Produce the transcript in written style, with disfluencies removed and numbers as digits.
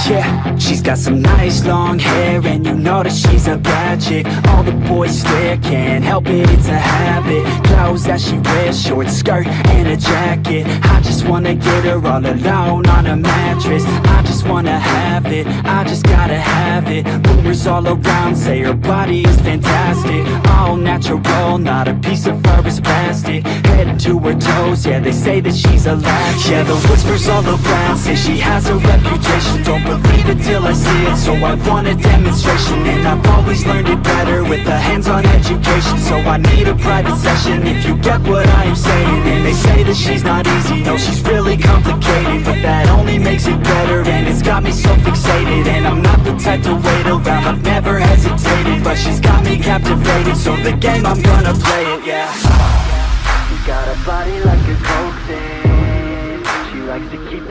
Yeah, she's got some nice long hair, and you know that she's a bad chick. All the boys stare, can't help it, it's a habit. Clothes that she wears, short skirt and a jacket. I just wanna get her all alone on a mattress. I just wanna have it, I just gotta have it. Rumors all around say her body is fantastic. All natural, not a piece of fur is plastic. Head to her toes, yeah, they say that she's a latch. Yeah, the whispers all around say she has a reputation. Don't believe it till I see it, so I want a demonstration. And I've always learned it better with a hands-on education. So I need a private session, if you get what I am saying. And they say that she's not easy, no, she's really complicated. But that only makes it better, and it's got me so fixated. And I'm not the type to wait around, I've never hesitated. But she's got me captivated, so the game, I'm gonna play it, yeah. She got a body like a coke thing. She likes to keep